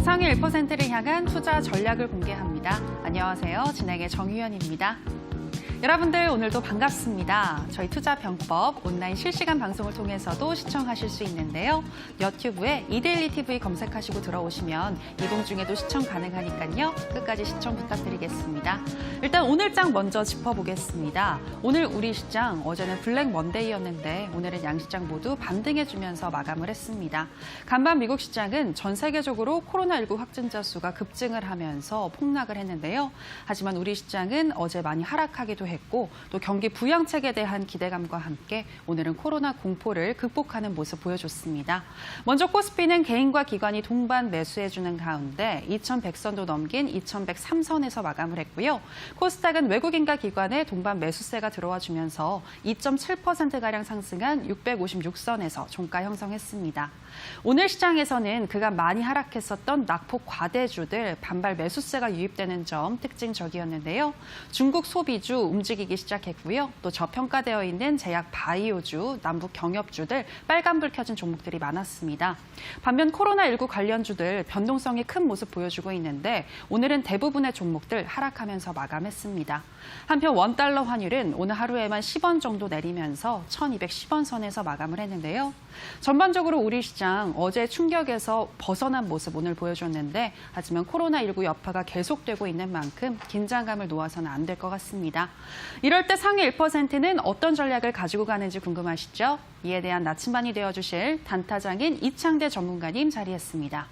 상위 1%를 향한 투자 전략을 공개합니다. 안녕하세요. 진행의 정유현입니다. 여러분들 오늘도 반갑습니다. 저희 투자병법 온라인 실시간 방송을 통해서도 시청하실 수 있는데요. 유튜브에 이데일리 TV 검색하시고 들어오시면 이동 중에도 시청 가능하니까요. 끝까지 시청 부탁드리겠습니다. 일단 오늘 장 먼저 짚어보겠습니다. 오늘 우리 시장 어제는 블랙 먼데이였는데 오늘은 양시장 모두 반등해주면서 마감을 했습니다. 간밤 미국 시장은 전 세계적으로 코로나19 확진자 수가 급증을 하면서 폭락을 했는데요. 하지만 우리 시장은 어제 많이 하락하기도 했고 또 경기 부양책에 대한 기대감과 함께 오늘은 코로나 공포를 극복하는 모습 보여줬습니다. 먼저 코스피는 개인과 기관이 동반 매수해주는 가운데 2100선도 넘긴 2103선에서 마감을 했고요. 코스닥은 외국인과 기관의 동반 매수세가 들어와 주면서 2.7%가량 상승한 656선에서 종가 형성했습니다. 오늘 시장에서는 그간 많이 하락했었던 낙폭 과대주들 반발 매수세가 유입되는 점 특징적이었는데요. 중국 소비주 움직이기 시작했고요. 또 저평가되어 있는 제약 바이오주, 남북 경협주들 빨간불 켜진 종목들이 많았습니다. 반면 코로나19 관련주들 변동성이 큰 모습 보여주고 있는데 오늘은 대부분의 종목들 하락하면서 마감했습니다. 한편 원달러 환율은 오늘 하루에만 10원 정도 내리면서 1210원 선에서 마감을 했는데요. 전반적으로 우리 시장 어제 충격에서 벗어난 모습 오늘 보여줬는데 하지만 코로나19 여파가 계속되고 있는 만큼 긴장감을 놓아서는 안 될 것 같습니다. 이럴 때 상위 1%는 어떤 전략을 가지고 가는지 궁금하시죠? 이에 대한 나침반이 되어주실 단타장인 이창대 전문가님 자리했습니다.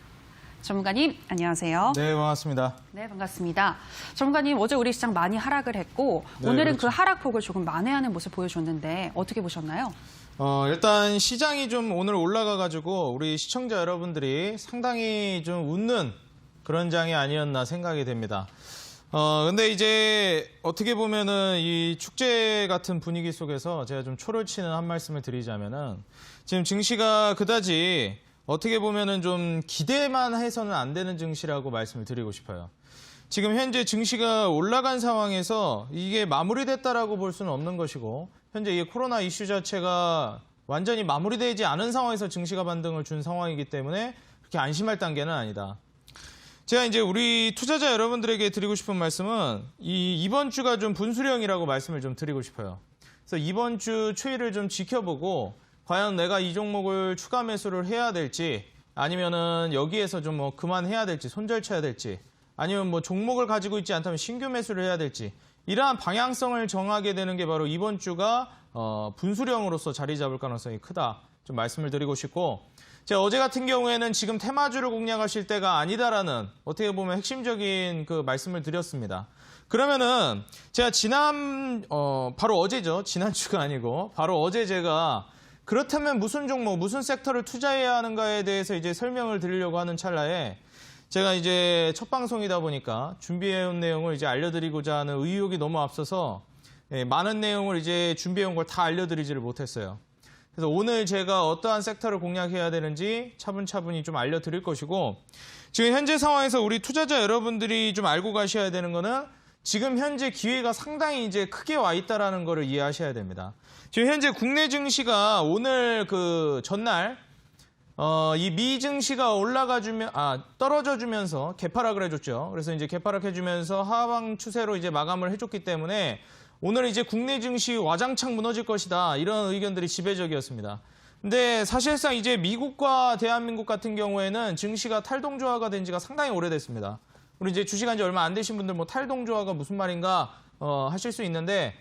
전문가님, 안녕하세요. 네, 반갑습니다. 네, 반갑습니다. 전문가님, 어제 우리 시장 많이 하락을 했고 네, 오늘은 그렇죠. 그 하락폭을 조금 만회하는 모습 보여줬는데 어떻게 보셨나요? 일단 시장이 좀 오늘 올라가가지고 우리 시청자 여러분들이 상당히 좀 웃는 그런 장이 아니었나 생각이 됩니다. 근데 이제 어떻게 보면은 이 축제 같은 분위기 속에서 제가 좀 초를 치는 한 말씀을 드리자면은 지금 증시가 그다지 어떻게 보면은 좀 기대만 해서는 안 되는 증시라고 말씀을 드리고 싶어요. 지금 현재 증시가 올라간 상황에서 이게 마무리됐다라고 볼 수는 없는 것이고 현재 이 코로나 이슈 자체가 완전히 마무리되지 않은 상황에서 증시가 반등을 준 상황이기 때문에 그렇게 안심할 단계는 아니다. 제가 이제 우리 투자자 여러분들에게 드리고 싶은 말씀은 이번 주가 좀 분수령이라고 말씀을 좀 드리고 싶어요. 그래서 이번 주 추이를 좀 지켜보고 과연 내가 이 종목을 추가 매수를 해야 될지 아니면은 여기에서 좀 뭐 그만해야 될지 손절쳐야 될지 아니면 뭐 종목을 가지고 있지 않다면 신규 매수를 해야 될지 이러한 방향성을 정하게 되는 게 바로 이번 주가 분수령으로서 자리 잡을 가능성이 크다. 좀 말씀을 드리고 싶고 제가 어제 같은 경우에는 지금 테마주를 공략하실 때가 아니다라는 어떻게 보면 핵심적인 그 말씀을 드렸습니다. 그러면은 제가 바로 어제죠. 지난주가 아니고 바로 어제 제가 그렇다면 무슨 종목, 무슨 섹터를 투자해야 하는가에 대해서 이제 설명을 드리려고 하는 찰나에 제가 이제 첫 방송이다 보니까 준비해온 내용을 이제 알려드리고자 하는 의욕이 너무 앞서서 많은 내용을 이제 준비해온 걸 다 알려드리지를 못했어요. 그래서 오늘 제가 어떠한 섹터를 공략해야 되는지 차분차분히 좀 알려드릴 것이고 지금 현재 상황에서 우리 투자자 여러분들이 좀 알고 가셔야 되는 거는 지금 현재 기회가 상당히 이제 크게 와 있다라는 거를 이해하셔야 됩니다. 지금 현재 국내 증시가 오늘 그 전날 이 미 증시가 떨어져 주면서 개파락을 해줬죠. 그래서 이제 개파락해주면서 하방 추세로 이제 마감을 해줬기 때문에 오늘 이제 국내 증시 와장창 무너질 것이다. 이런 의견들이 지배적이었습니다. 근데 사실상 이제 미국과 대한민국 같은 경우에는 증시가 탈동조화가 된 지가 상당히 오래됐습니다. 우리 이제 주식한 지 얼마 안 되신 분들 뭐 탈동조화가 무슨 말인가 하실 수 있는데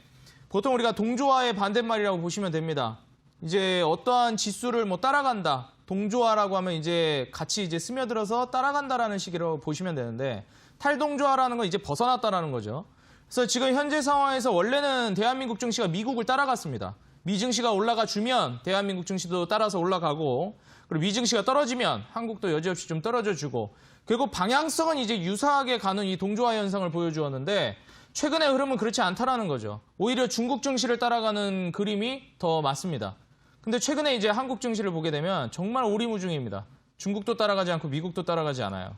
보통 우리가 동조화의 반대말이라고 보시면 됩니다. 이제 어떠한 지수를 뭐 따라간다. 동조화라고 하면 이제 같이 이제 스며들어서 따라간다라는 식으로 보시면 되는데 탈동조화라는 건 이제 벗어났다라는 거죠. 그래서 지금 현재 상황에서 원래는 대한민국 증시가 미국을 따라갔습니다. 미 증시가 올라가 주면 대한민국 증시도 따라서 올라가고 그리고 미 증시가 떨어지면 한국도 여지없이 좀 떨어져 주고 결국 방향성은 이제 유사하게 가는 이 동조화 현상을 보여주었는데 최근의 흐름은 그렇지 않다라는 거죠. 오히려 중국 증시를 따라가는 그림이 더 맞습니다. 근데 최근에 이제 한국 증시를 보게 되면 정말 오리무중입니다. 중국도 따라가지 않고 미국도 따라가지 않아요.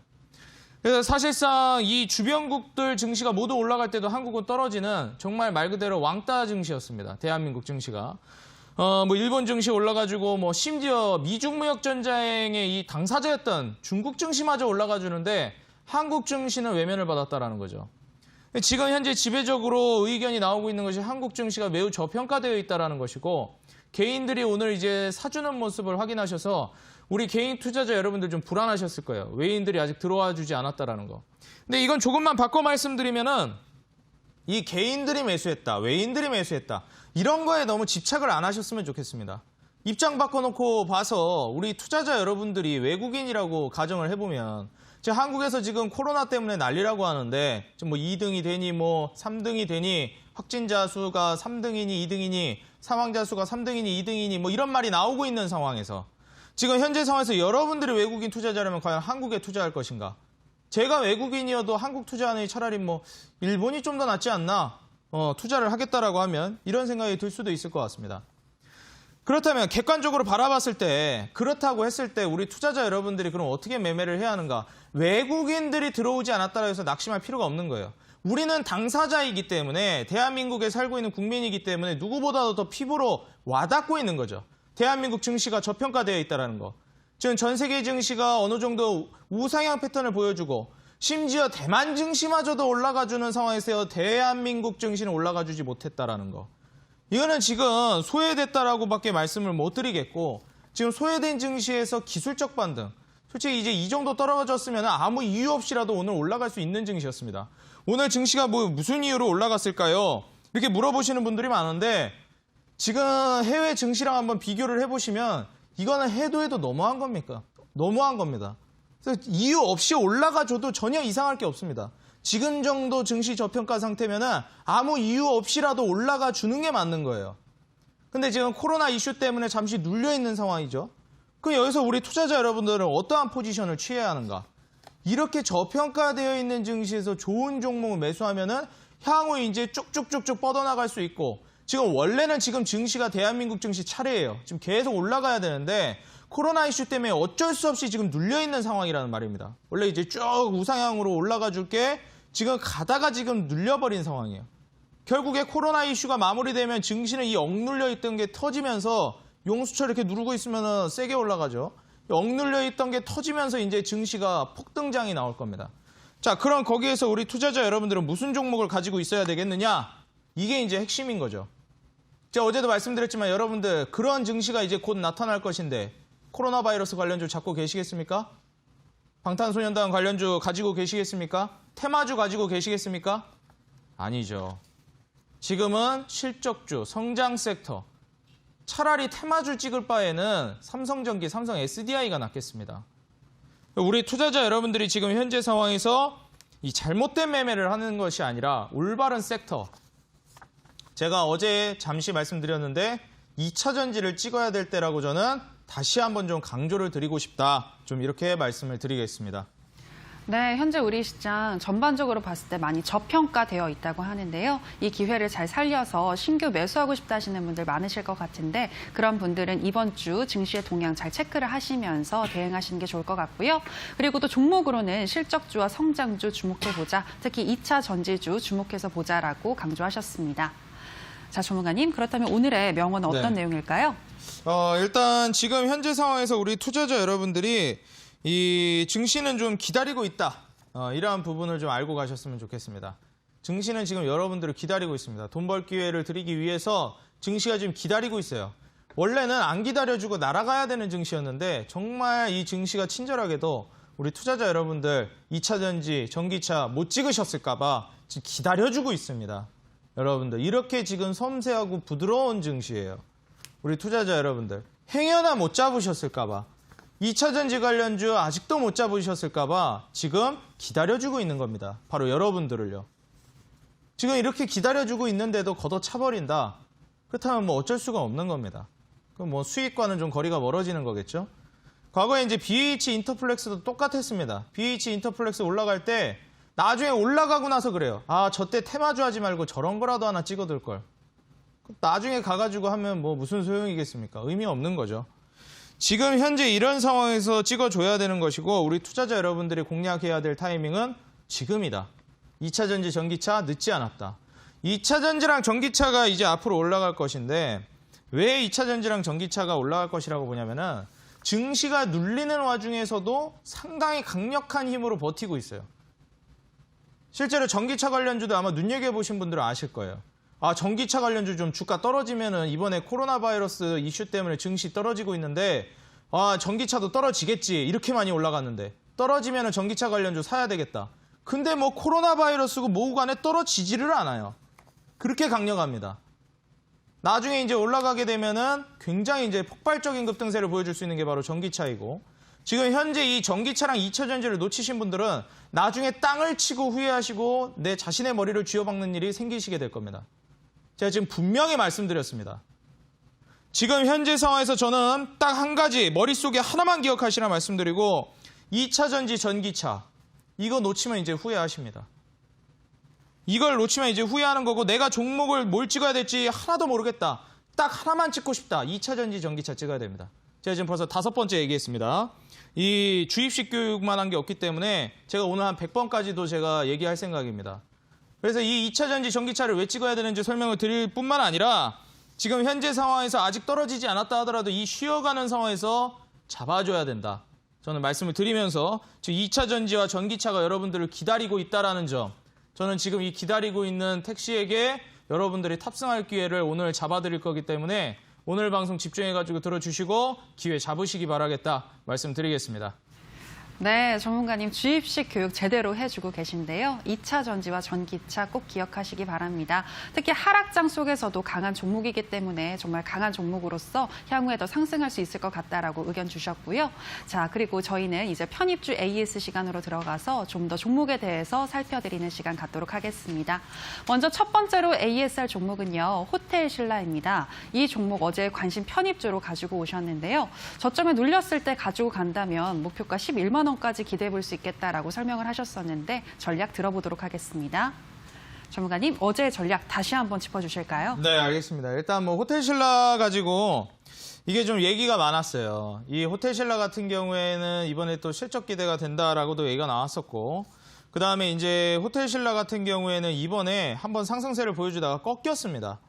그래서 사실상 이 주변국들 증시가 모두 올라갈 때도 한국은 떨어지는 정말 말 그대로 왕따 증시였습니다. 대한민국 증시가. 뭐 일본 증시 올라가지고 뭐 심지어 미중 무역 전쟁의 이 당사자였던 중국 증시마저 올라가 주는데 한국 증시는 외면을 받았다라는 거죠. 지금 현재 지배적으로 의견이 나오고 있는 것이 한국 증시가 매우 저평가되어 있다라는 것이고 개인들이 오늘 이제 사주는 모습을 확인하셔서 우리 개인 투자자 여러분들 좀 불안하셨을 거예요. 외인들이 아직 들어와 주지 않았다라는 거. 근데 이건 조금만 바꿔 말씀드리면은 이 개인들이 매수했다, 외인들이 매수했다 이런 거에 너무 집착을 안 하셨으면 좋겠습니다. 입장 바꿔놓고 봐서 우리 투자자 여러분들이 외국인이라고 가정을 해보면 지금 한국에서 지금 코로나 때문에 난리라고 하는데 지금 뭐 2등이 되니 뭐 3등이 되니 확진자 수가 3등이니 2등이니 사망자 수가 3등이니 2등이니 뭐 이런 말이 나오고 있는 상황에서 지금 현재 상황에서 여러분들이 외국인 투자자라면 과연 한국에 투자할 것인가? 제가 외국인이어도 한국 투자하는 차라리 뭐 일본이 좀 더 낫지 않나? 투자를 하겠다라고 하면 이런 생각이 들 수도 있을 것 같습니다. 그렇다면 객관적으로 바라봤을 때 그렇다고 했을 때 우리 투자자 여러분들이 그럼 어떻게 매매를 해야 하는가? 외국인들이 들어오지 않았다고 해서 낙심할 필요가 없는 거예요. 우리는 당사자이기 때문에 대한민국에 살고 있는 국민이기 때문에 누구보다도 더 피부로 와닿고 있는 거죠. 대한민국 증시가 저평가되어 있다는 거. 지금 전 세계 증시가 어느 정도 우상향 패턴을 보여주고 심지어 대만 증시마저도 올라가주는 상황에서 대한민국 증시는 올라가주지 못했다라는 거. 이거는 지금 소외됐다라고밖에 말씀을 못 드리겠고 지금 소외된 증시에서 기술적 반등. 솔직히 이제 이 정도 떨어졌으면 아무 이유 없이라도 오늘 올라갈 수 있는 증시였습니다. 오늘 증시가 무슨 이유로 올라갔을까요? 이렇게 물어보시는 분들이 많은데 지금 해외 증시랑 한번 비교를 해보시면 이거는 해도 너무한 겁니까? 너무한 겁니다. 그래서 이유 없이 올라가줘도 전혀 이상할 게 없습니다. 지금 정도 증시 저평가 상태면 아무 이유 없이라도 올라가 주는 게 맞는 거예요. 근데 지금 코로나 이슈 때문에 잠시 눌려있는 상황이죠. 그럼 여기서 우리 투자자 여러분들은 어떠한 포지션을 취해야 하는가? 이렇게 저평가되어 있는 증시에서 좋은 종목을 매수하면은 향후 이제 쭉쭉쭉쭉 뻗어나갈 수 있고 지금 원래는 지금 증시가 대한민국 증시 차례예요. 지금 계속 올라가야 되는데 코로나 이슈 때문에 어쩔 수 없이 지금 눌려있는 상황이라는 말입니다. 원래 이제 쭉 우상향으로 올라가 줄게 지금 가다가 지금 눌려버린 상황이에요. 결국에 코로나 이슈가 마무리되면 증시는 이 억눌려 있던 게 터지면서 용수철 이렇게 누르고 있으면 세게 올라가죠. 억눌려 있던 게 터지면서 이제 증시가 폭등장이 나올 겁니다. 자, 그럼 거기에서 우리 투자자 여러분들은 무슨 종목을 가지고 있어야 되겠느냐? 이게 이제 핵심인 거죠. 제가 어제도 말씀드렸지만 여러분들 그런 증시가 이제 곧 나타날 것인데 코로나 바이러스 관련주 잡고 계시겠습니까? 방탄소년단 관련주 가지고 계시겠습니까? 테마주 가지고 계시겠습니까? 아니죠. 지금은 실적주, 성장 섹터. 차라리 테마주 찍을 바에는 삼성전기, 삼성 SDI가 낫겠습니다. 우리 투자자 여러분들이 지금 현재 상황에서 이 잘못된 매매를 하는 것이 아니라 올바른 섹터. 제가 어제 잠시 말씀드렸는데 2차 전지를 찍어야 될 때라고 저는 다시 한번 좀 강조를 드리고 싶다. 좀 이렇게 말씀을 드리겠습니다. 네, 현재 우리 시장 전반적으로 봤을 때 많이 저평가되어 있다고 하는데요. 이 기회를 잘 살려서 신규 매수하고 싶다 하시는 분들 많으실 것 같은데 그런 분들은 이번 주 증시의 동향 잘 체크를 하시면서 대응하시는 게 좋을 것 같고요. 그리고 또 종목으로는 실적주와 성장주 주목해보자. 특히 2차 전지주 주목해서 보자라고 강조하셨습니다. 자, 전문가님, 그렇다면 오늘의 명언은 어떤 내용일까요? 일단 지금 현재 상황에서 우리 투자자 여러분들이 이 증시는 좀 기다리고 있다. 이러한 부분을 좀 알고 가셨으면 좋겠습니다. 증시는 지금 여러분들을 기다리고 있습니다. 돈 벌 기회를 드리기 위해서 증시가 지금 기다리고 있어요. 원래는 안 기다려주고 날아가야 되는 증시였는데 정말 이 증시가 친절하게도 우리 투자자 여러분들 2차 전지, 전기차 못 찍으셨을까 봐 지금 기다려주고 있습니다. 여러분들 이렇게 지금 섬세하고 부드러운 증시예요. 우리 투자자 여러분들 행여나 못 잡으셨을까 봐 2차 전지 관련주 아직도 못 잡으셨을까 봐 지금 기다려주고 있는 겁니다. 바로 여러분들을요. 지금 이렇게 기다려주고 있는데도 걷어차버린다. 그렇다면 뭐 어쩔 수가 없는 겁니다. 그럼 뭐 수익과는 좀 거리가 멀어지는 거겠죠. 과거에 이제 BH 인터플렉스도 똑같았습니다. BH 인터플렉스 올라갈 때 나중에 올라가고 나서 그래요. 아, 저때 테마주 하지 말고 저런 거라도 하나 찍어둘 걸. 나중에 가가지고 하면 뭐 무슨 소용이겠습니까? 의미 없는 거죠. 지금 현재 이런 상황에서 찍어줘야 되는 것이고 우리 투자자 여러분들이 공략해야 될 타이밍은 지금이다. 2차 전지, 전기차 늦지 않았다. 2차 전지랑 전기차가 이제 앞으로 올라갈 것인데 왜 2차 전지랑 전기차가 올라갈 것이라고 보냐면은 증시가 눌리는 와중에서도 상당히 강력한 힘으로 버티고 있어요. 실제로 전기차 관련주도 아마 눈여겨보신 분들은 아실 거예요. 아, 전기차 관련주 좀 주가 떨어지면은 이번에 코로나 바이러스 이슈 때문에 증시 떨어지고 있는데 아, 전기차도 떨어지겠지. 이렇게 많이 올라갔는데 떨어지면은 전기차 관련주 사야 되겠다. 근데 뭐 코로나 바이러스고 뭐고 간에 떨어지지를 않아요. 그렇게 강력합니다. 나중에 이제 올라가게 되면은 굉장히 이제 폭발적인 급등세를 보여줄 수 있는 게 바로 전기차이고 지금 현재 이 전기차랑 2차 전지를 놓치신 분들은 나중에 땅을 치고 후회하시고 내 자신의 머리를 쥐어박는 일이 생기시게 될 겁니다. 제가 지금 분명히 말씀드렸습니다. 지금 현재 상황에서 저는 딱 한 가지 머릿속에 하나만 기억하시라 말씀드리고 2차 전지 전기차 이거 놓치면 이제 후회하십니다. 이걸 놓치면 이제 후회하는 거고 내가 종목을 뭘 찍어야 될지 하나도 모르겠다. 딱 하나만 찍고 싶다. 2차 전지 전기차 찍어야 됩니다. 제가 지금 벌써 5번째 얘기했습니다. 이 주입식 교육만 한 게 없기 때문에 제가 오늘 한 100번까지도 제가 얘기할 생각입니다. 그래서 이 2차 전지 전기차를 왜 찍어야 되는지 설명을 드릴 뿐만 아니라 지금 현재 상황에서 아직 떨어지지 않았다 하더라도 이 쉬어가는 상황에서 잡아줘야 된다. 저는 말씀을 드리면서 지금 2차 전지와 전기차가 여러분들을 기다리고 있다는 점 저는 지금 이 기다리고 있는 택시에게 여러분들이 탑승할 기회를 오늘 잡아드릴 거기 때문에 오늘 방송 집중해가지고 들어주시고 기회 잡으시기 바라겠다 말씀드리겠습니다. 네, 전문가님 주입식 교육 제대로 해주고 계신데요. 2차 전지와 전기차 꼭 기억하시기 바랍니다. 특히 하락장 속에서도 강한 종목이기 때문에 정말 강한 종목으로서 향후에 더 상승할 수 있을 것 같다라고 의견 주셨고요. 자, 그리고 저희는 이제 편입주 AS 시간으로 들어가서 좀 더 종목에 대해서 살펴드리는 시간 갖도록 하겠습니다. 먼저 첫 번째로 ASR 종목은요. 호텔신라입니다. 이 종목 어제 관심 편입주로 가지고 오셨는데요. 저점에 눌렸을 때 가지고 간다면 목표가 11만 원까지 기대해 볼 수 있겠다라고 설명을 하셨었는데 전략 들어보도록 하겠습니다. 전문가님, 어제 전략 다시 한번 짚어주실까요? 네, 알겠습니다. 일단 뭐 호텔신라 가지고 이게 좀 얘기가 많았어요. 이 호텔신라 같은 경우에는 이번에 또 실적 기대가 된다라고도 얘기가 나왔었고 그다음에 이제 호텔신라 같은 경우에는 이번에 한번 상승세를 보여주다가 꺾였습니다.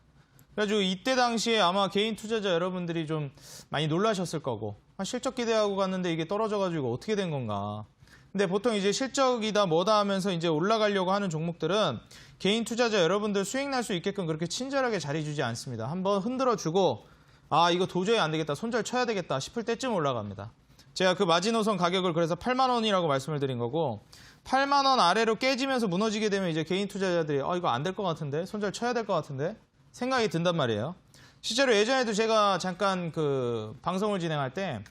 그래가지고 이때 당시에 아마 개인 투자자 여러분들이 좀 많이 놀라셨을 거고 실적 기대하고 갔는데 이게 떨어져가지고 어떻게 된 건가. 근데 보통 이제 실적이다 뭐다 하면서 이제 올라가려고 하는 종목들은 개인 투자자 여러분들 수익 날 수 있게끔 그렇게 친절하게 자리 주지 않습니다. 한번 흔들어주고 아 이거 도저히 안 되겠다 손절 쳐야 되겠다 싶을 때쯤 올라갑니다. 제가 그 마지노선 가격을 그래서 8만 원이라고 말씀을 드린 거고 8만 원 아래로 깨지면서 무너지게 되면 이제 개인 투자자들이 이거 안 될 것 같은데 손절 쳐야 될 것 같은데 생각이 든단 말이에요. 실제로 예전에도 제가 잠깐 그 방송을 진행할 때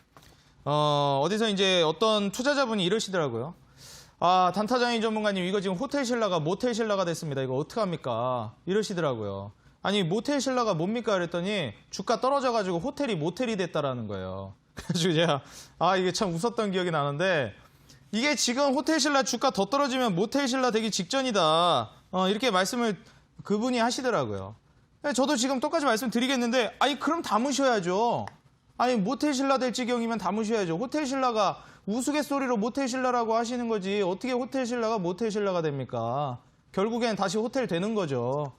어디서 이제 어떤 투자자분이 이러시더라고요. 아, 단타장인 전문가님 이거 지금 호텔신라가 모텔신라가 됐습니다. 이거 어떡합니까? 이러시더라고요. 아니 모텔신라가 뭡니까? 그랬더니 주가 떨어져가지고 호텔이 모텔이 됐다라는 거예요. 그래가지고 제가 이게 참 웃었던 기억이 나는데 이게 지금 호텔신라 주가 더 떨어지면 모텔신라 되기 직전이다. 이렇게 말씀을 그분이 하시더라고요. 저도 지금 똑같이 말씀드리겠는데 그럼 담으셔야죠. 모텔신라 될 지경이면 담으셔야죠. 호텔신라가 우스갯소리로 모텔신라라고 하시는 거지 어떻게 호텔신라가 모텔신라가 됩니까? 결국엔 다시 호텔 되는 거죠.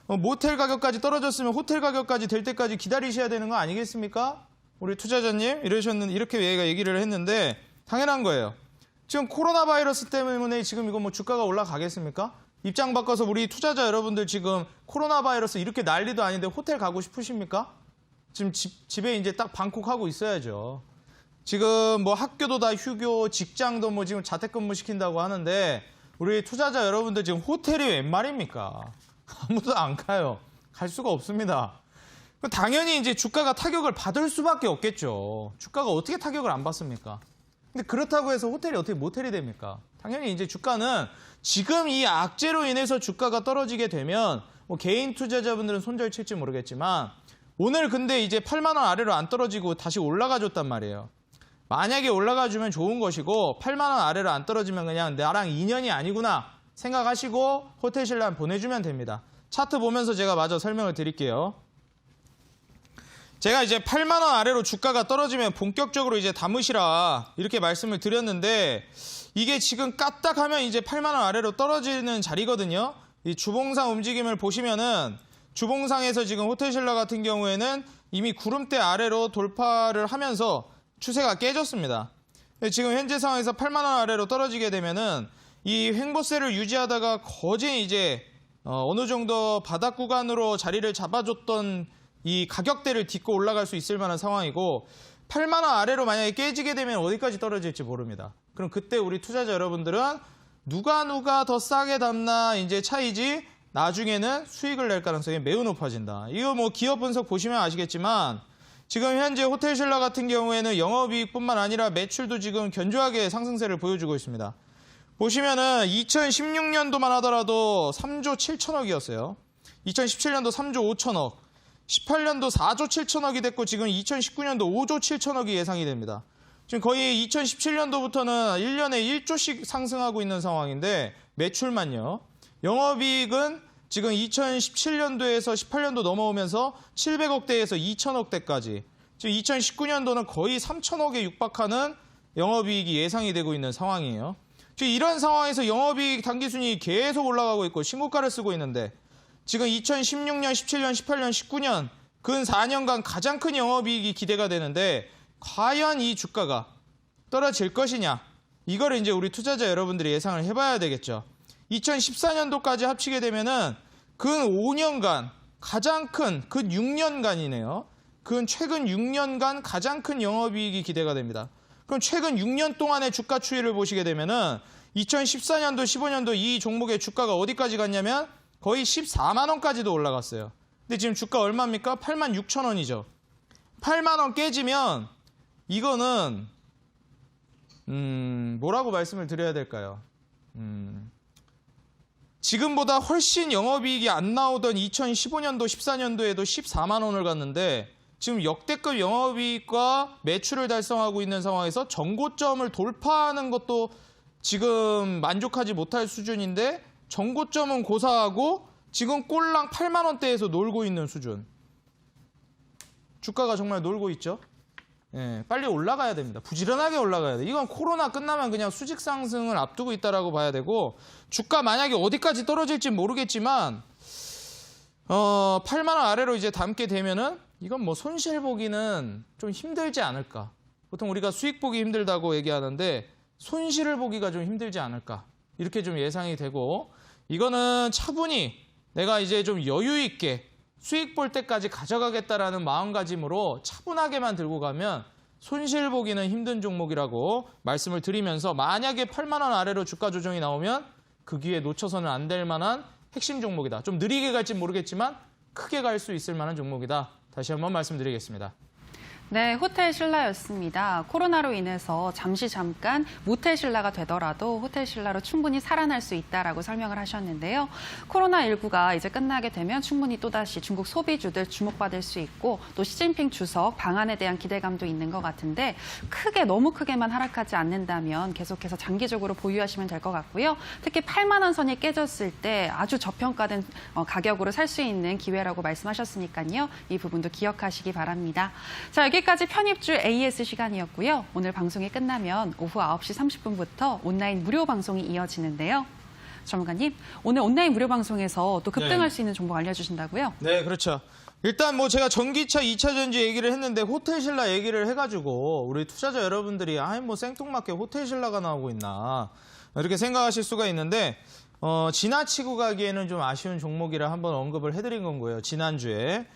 모텔 가격까지 떨어졌으면 호텔 가격까지 될 때까지 기다리셔야 되는 거 아니겠습니까? 우리 투자자님 이렇게 얘기를 했는데 당연한 거예요. 지금 코로나 바이러스 때문에 지금 이거 뭐 주가가 올라가겠습니까? 입장 바꿔서 우리 투자자 여러분들 지금 코로나 바이러스 이렇게 난리도 아닌데 호텔 가고 싶으십니까? 지금 집에 이제 딱 방콕하고 있어야죠. 지금 뭐 학교도 다 휴교, 직장도 뭐 지금 자택근무 시킨다고 하는데 우리 투자자 여러분들 지금 호텔이 웬 말입니까? 아무도 안 가요. 갈 수가 없습니다. 당연히 이제 주가가 타격을 받을 수밖에 없겠죠. 주가가 어떻게 타격을 안 받습니까? 근데 그렇다고 해서 호텔이 어떻게 모텔이 됩니까? 당연히 이제 주가는 지금 이 악재로 인해서 주가가 떨어지게 되면 뭐 개인 투자자분들은 손절 칠지 모르겠지만 오늘 근데 이제 8만 원 아래로 안 떨어지고 다시 올라가 줬단 말이에요. 만약에 올라가 주면 좋은 것이고 8만 원 아래로 안 떨어지면 그냥 나랑 인연이 아니구나 생각하시고 호텔신라 보내주면 됩니다. 차트 보면서 제가 마저 설명을 드릴게요. 제가 이제 8만 원 아래로 주가가 떨어지면 본격적으로 이제 담으시라 이렇게 말씀을 드렸는데 이게 지금 까딱하면 이제 8만 원 아래로 떨어지는 자리거든요. 이 주봉상 움직임을 보시면은 주봉상에서 지금 호텔신라 같은 경우에는 이미 구름대 아래로 돌파를 하면서 추세가 깨졌습니다. 지금 현재 상황에서 8만 원 아래로 떨어지게 되면은 이 횡보세를 유지하다가 거진 이제 어느 정도 바닥 구간으로 자리를 잡아줬던 이 가격대를 딛고 올라갈 수 있을 만한 상황이고 8만 원 아래로 만약에 깨지게 되면 어디까지 떨어질지 모릅니다. 그럼 그때 우리 투자자 여러분들은 누가 더 싸게 담나 이제 차이지 나중에는 수익을 낼 가능성이 매우 높아진다. 이거 뭐 기업 분석 보시면 아시겠지만 지금 현재 호텔신라 같은 경우에는 영업이익뿐만 아니라 매출도 지금 견조하게 상승세를 보여주고 있습니다. 보시면은 2016년도만 하더라도 3조 7천억이었어요. 2017년도 3조 5천억, 18년도 4조 7천억이 됐고 지금 2019년도 5조 7천억이 예상이 됩니다. 지금 거의 2017년도부터는 1년에 1조씩 상승하고 있는 상황인데 매출만요. 영업이익은 지금 2017년도에서 18년도 넘어오면서 700억대에서 2천억대까지 지금 2019년도는 거의 3천억에 육박하는 영업이익이 예상이 되고 있는 상황이에요. 지금 이런 상황에서 영업이익 단기순이익이 계속 올라가고 있고 신고가를 쓰고 있는데 지금 2016년, 17년, 18년, 19년 근 4년간 가장 큰 영업이익이 기대가 되는데 과연 이 주가가 떨어질 것이냐 이걸 이제 우리 투자자 여러분들이 예상을 해봐야 되겠죠. 2014년도까지 합치게 되면은 근 5년간 가장 큰, 근 6년간이네요. 근 최근 6년간 가장 큰 영업이익이 기대가 됩니다. 그럼 최근 6년 동안의 주가 추이를 보시게 되면은 2014년도, 15년도 이 종목의 주가가 어디까지 갔냐면 거의 14만 원까지도 올라갔어요. 근데 지금 주가 얼마입니까? 8만 6천 원이죠. 8만 원 깨지면 이거는 뭐라고 말씀을 드려야 될까요? 지금보다 훨씬 영업이익이 안 나오던 2015년도, 14년도에도 14만 원을 갔는데 지금 역대급 영업이익과 매출을 달성하고 있는 상황에서 전고점을 돌파하는 것도 지금 만족하지 못할 수준인데 전고점은 고사하고 지금 꼴랑 8만 원대에서 놀고 있는 수준. 주가가 정말 놀고 있죠. 예, 빨리 올라가야 됩니다. 부지런하게 올라가야 돼. 이건 코로나 끝나면 그냥 수직 상승을 앞두고 있다라고 봐야 되고 주가 만약에 어디까지 떨어질지 모르겠지만 8만 원 아래로 이제 담게 되면은 이건 뭐 손실 보기는 좀 힘들지 않을까. 보통 우리가 수익 보기 힘들다고 얘기하는데 손실을 보기가 좀 힘들지 않을까. 이렇게 좀 예상이 되고 이거는 차분히 내가 이제 좀 여유 있게 수익 볼 때까지 가져가겠다라는 마음가짐으로 차분하게만 들고 가면 손실 보기는 힘든 종목이라고 말씀을 드리면서 만약에 8만 원 아래로 주가 조정이 나오면 그 기회에 놓쳐서는 안 될 만한 핵심 종목이다. 좀 느리게 갈지 모르겠지만 크게 갈 수 있을 만한 종목이다. 다시 한번 말씀드리겠습니다. 네, 호텔신라였습니다. 코로나로 인해서 잠깐 모텔신라가 되더라도 호텔신라로 충분히 살아날 수 있다라고 설명을 하셨는데요. 코로나19가 이제 끝나게 되면 충분히 또다시 중국 소비주들 주목받을 수 있고 또 시진핑 주석 방안에 대한 기대감도 있는 것 같은데 너무 크게만 하락하지 않는다면 계속해서 장기적으로 보유하시면 될 것 같고요. 특히 8만 원 선이 깨졌을 때 아주 저평가된 가격으로 살 수 있는 기회라고 말씀하셨으니까요. 이 부분도 기억하시기 바랍니다. 자, 여기까지 편입주 AS 시간이었고요. 오늘 방송이 끝나면 오후 9시 30분부터 온라인 무료 방송이 이어지는데요. 전문가님, 오늘 온라인 무료 방송에서 또 급등할 수 있는 정보 알려주신다고요? 네, 그렇죠. 일단 뭐 제가 전기차 2차 전지 얘기를 했는데 호텔신라 얘기를 해가지고 우리 투자자 여러분들이 뭐 생뚱맞게 호텔신라가 나오고 있나 이렇게 생각하실 수가 있는데 지나치고 가기에는 좀 아쉬운 종목이라 한번 언급을 해드린 건 거예요. 지난주에.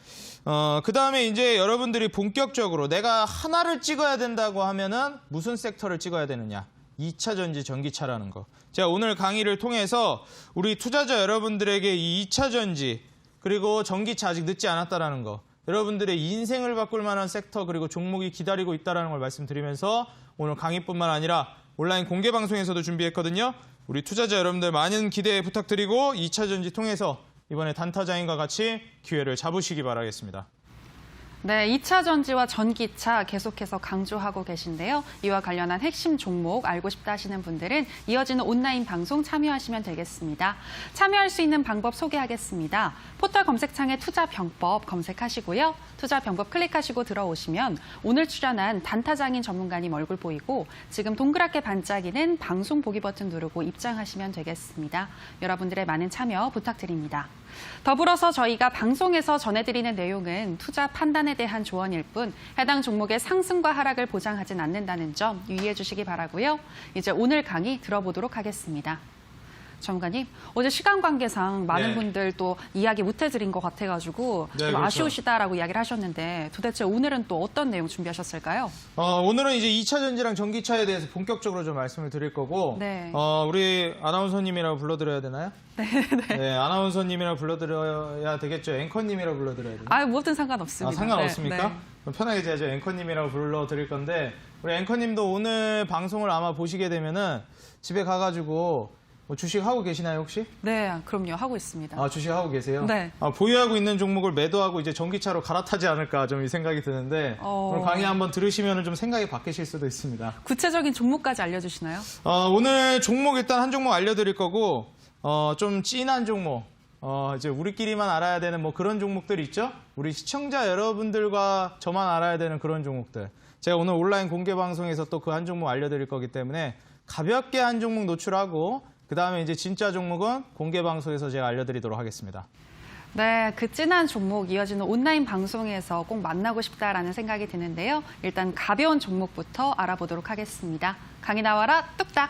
그 다음에 이제 여러분들이 본격적으로 내가 하나를 찍어야 된다고 하면은 무슨 섹터를 찍어야 되느냐. 2차 전지 전기차라는 거. 제가 오늘 강의를 통해서 우리 투자자 여러분들에게 이 2차 전지 그리고 전기차 아직 늦지 않았다라는 거. 여러분들의 인생을 바꿀 만한 섹터 그리고 종목이 기다리고 있다는 걸 말씀드리면서 오늘 강의뿐만 아니라 온라인 공개 방송에서도 준비했거든요. 우리 투자자 여러분들 많은 기대 부탁드리고 2차 전지 통해서 이번에 단타장인과 같이 기회를 잡으시기 바라겠습니다. 네, 2차 전지와 전기차 계속해서 강조하고 계신데요. 이와 관련한 핵심 종목 알고 싶다 하시는 분들은 이어지는 온라인 방송 참여하시면 되겠습니다. 참여할 수 있는 방법 소개하겠습니다. 포털 검색창에 투자병법 검색하시고요. 투자병법 클릭하시고 들어오시면 오늘 출연한 단타장인 전문가님 얼굴 보이고 지금 동그랗게 반짝이는 방송 보기 버튼 누르고 입장하시면 되겠습니다. 여러분들의 많은 참여 부탁드립니다. 더불어서 저희가 방송에서 전해드리는 내용은 투자 판단에 대한 조언일 뿐 해당 종목의 상승과 하락을 보장하진 않는다는 점 유의해 주시기 바라고요. 이제 오늘 강의 들어보도록 하겠습니다. 전문가님, 어제 시간 관계상 많은 네. 분들 또 이야기 못 해드린 것 같아가지고 네, 좀 그렇죠. 아쉬우시다라고 이야기를 하셨는데 도대체 오늘은 또 어떤 내용 준비하셨을까요? 오늘은 이제 2차 전지랑 전기차에 대해서 본격적으로 좀 말씀을 드릴 거고, 네. 우리 아나운서님이라고 불러드려야 되나요? 네, 아나운서님이라고 불러드려야 되겠죠. 앵커님이라고 불러드려야 되나요? 아유, 뭐든 상관없습니다. 상관없습니까? 네, 네. 그럼 편하게 제가 앵커님이라고 불러드릴 건데, 우리 앵커님도 오늘 방송을 아마 보시게 되면은 집에 가가지고 뭐 주식 하고 계시나요, 혹시? 네, 그럼요. 하고 있습니다. 주식 하고 계세요? 네. 보유하고 있는 종목을 매도하고 이제 전기차로 갈아타지 않을까 좀 이 생각이 드는데, 오늘 강의 한번 들으시면 좀 생각이 바뀌실 수도 있습니다. 구체적인 종목까지 알려주시나요? 오늘 종목 일단 한 종목 알려드릴 거고, 좀 찐한 종목, 이제 우리끼리만 알아야 되는 뭐 그런 종목들 있죠? 우리 시청자 여러분들과 저만 알아야 되는 그런 종목들. 제가 오늘 온라인 공개 방송에서 또 그 한 종목 알려드릴 거기 때문에 가볍게 한 종목 노출하고, 그 다음에 이제 진짜 종목은 공개 방송에서 제가 알려드리도록 하겠습니다. 네, 그 찐한 종목 이어지는 온라인 방송에서 꼭 만나고 싶다라는 생각이 드는데요. 일단 가벼운 종목부터 알아보도록 하겠습니다. 강의 나와라 뚝딱.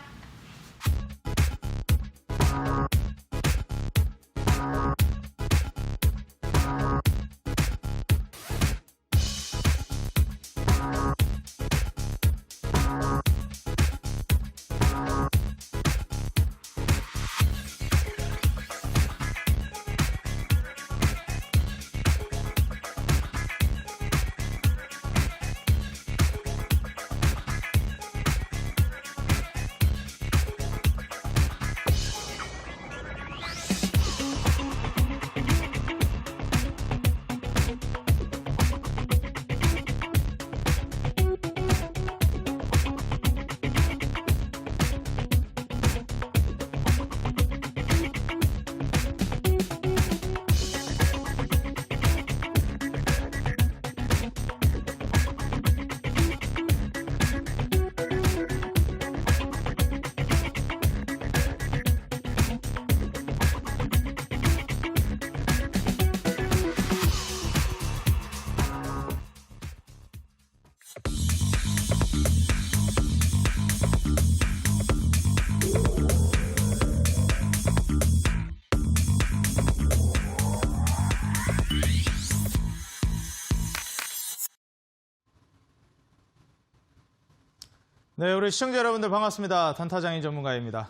네, 우리 시청자 여러분들 반갑습니다. 단타장인 전문가입니다.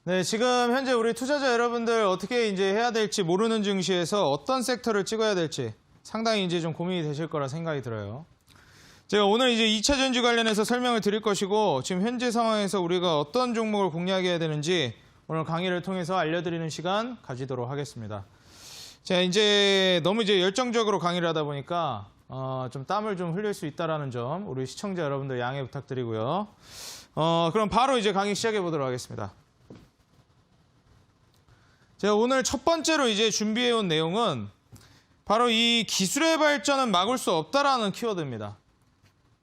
네, 지금 현재 우리 투자자 여러분들 어떻게 이제 해야 될지 모르는 증시에서 어떤 섹터를 찍어야 될지 상당히 이제 좀 고민이 되실 거라 생각이 들어요. 제가 오늘 이제 2차 전지 관련해서 설명을 드릴 것이고, 지금 현재 상황에서 우리가 어떤 종목을 공략해야 되는지 오늘 강의를 통해서 알려드리는 시간 가지도록 하겠습니다. 자, 이제 너무 이제 열정적으로 강의를 하다 보니까 좀 땀을 좀 흘릴 수 있다라는 점 우리 시청자 여러분들 양해 부탁드리고요. 그럼 바로 이제 강의 시작해 보도록 하겠습니다. 제가 오늘 첫 번째로 이제 준비해 온 내용은 바로 이 기술의 발전은 막을 수 없다라는 키워드입니다.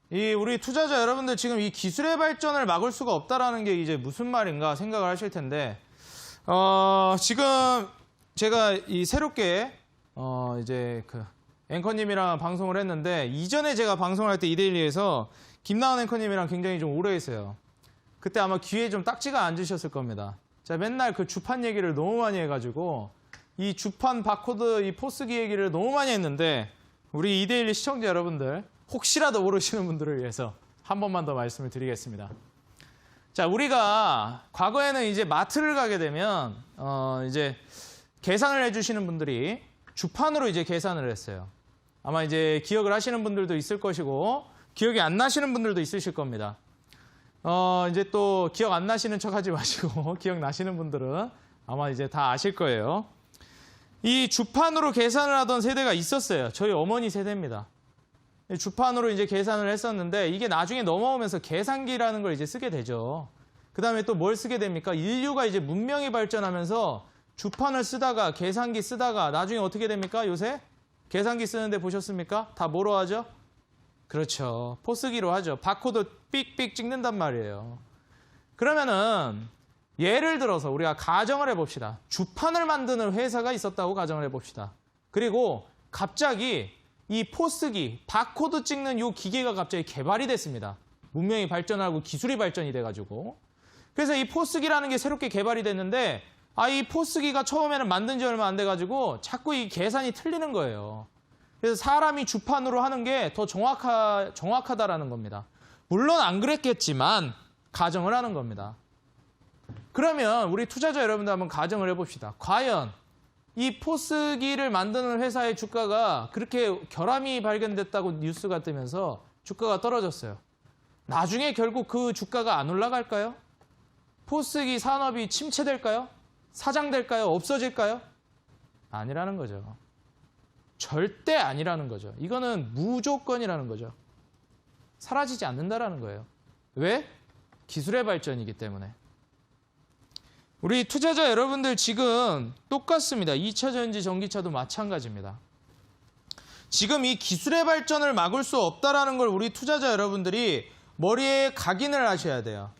이 우리 투자자 여러분들 지금 이 기술의 발전을 막을 수가 없다라는 게 이제 무슨 말인가 생각을 하실 텐데, 지금 제가 이 새롭게 이제 그 앵커님이랑 방송을 했는데, 이전에 제가 방송을 할 때 이데일리에서 김나은 앵커님이랑 굉장히 좀 오래 했어요. 그때 아마 귀에 좀 딱지가 앉으셨을 겁니다. 제가 맨날 그 주판 얘기를 너무 많이 해가지고 이 주판 바코드 이 포스기 얘기를 너무 많이 했는데, 우리 이데일리 시청자 여러분들 혹시라도 모르시는 분들을 위해서 한 번만 더 말씀을 드리겠습니다. 자, 우리가 과거에는 이제 마트를 가게 되면 이제 계산을 해주시는 분들이 주판으로 이제 계산을 했어요. 아마 이제 기억을 하시는 분들도 있을 것이고 기억이 안 나시는 분들도 있으실 겁니다. 이제 또 기억 안 나시는 척 하지 마시고 기억 나시는 분들은 아마 이제 다 아실 거예요. 이 주판으로 계산을 하던 세대가 있었어요. 저희 어머니 세대입니다. 주판으로 이제 계산을 했었는데, 이게 나중에 넘어오면서 계산기라는 걸 이제 쓰게 되죠. 그 다음에 또 뭘 쓰게 됩니까? 인류가 이제 문명이 발전하면서 주판을 쓰다가 계산기 쓰다가 나중에 어떻게 됩니까? 요새 계산기 쓰는데 보셨습니까? 다 뭐로 하죠? 그렇죠. 포스기로 하죠. 바코드 삑삑 찍는단 말이에요. 그러면은 예를 들어서 우리가 가정을 해봅시다. 주판을 만드는 회사가 있었다고 가정을 해봅시다. 그리고 갑자기 이 포스기, 바코드 찍는 이 기계가 갑자기 개발이 됐습니다. 문명이 발전하고 기술이 발전이 돼가지고. 그래서 이 포스기라는 게 새롭게 개발이 됐는데 이 포스기가 처음에는 만든 지 얼마 안 돼가지고 자꾸 이 계산이 틀리는 거예요. 그래서 사람이 주판으로 하는 게 더 정확하다라는 겁니다. 물론 안 그랬겠지만 가정을 하는 겁니다. 그러면 우리 투자자 여러분들 한번 가정을 해봅시다. 과연 이 포스기를 만드는 회사의 주가가 그렇게 결함이 발견됐다고 뉴스가 뜨면서 주가가 떨어졌어요. 나중에 결국 그 주가가 안 올라갈까요? 포스기 산업이 침체될까요? 사장될까요? 없어질까요? 아니라는 거죠. 절대 아니라는 거죠. 이거는 무조건이라는 거죠. 사라지지 않는다라는 거예요. 왜? 기술의 발전이기 때문에. 우리 투자자 여러분들 지금 똑같습니다. 2차 전지, 전기차도 마찬가지입니다. 지금 이 기술의 발전을 막을 수 없다라는 걸 우리 투자자 여러분들이 머리에 각인을 하셔야 돼요.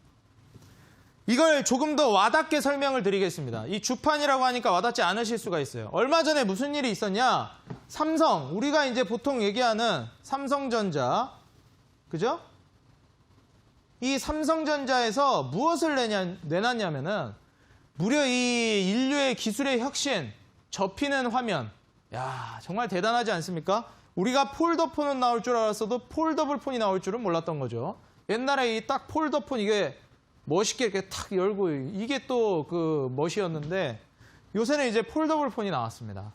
이걸 조금 더 와닿게 설명을 드리겠습니다. 이 주판이라고 하니까 와닿지 않으실 수가 있어요. 얼마 전에 무슨 일이 있었냐? 삼성, 우리가 이제 보통 얘기하는 삼성전자, 그죠? 이 삼성전자에서 무엇을 내놨냐면은 무려 이 인류의 기술의 혁신, 접히는 화면. 야, 정말 대단하지 않습니까? 우리가 폴더폰은 나올 줄 알았어도 폴더블 폰이 나올 줄은 몰랐던 거죠. 옛날에 이 딱 폴더폰 이게 멋있게 이렇게 탁 열고 이게 또 그 멋이었는데 요새는 이제 폴더블 폰이 나왔습니다.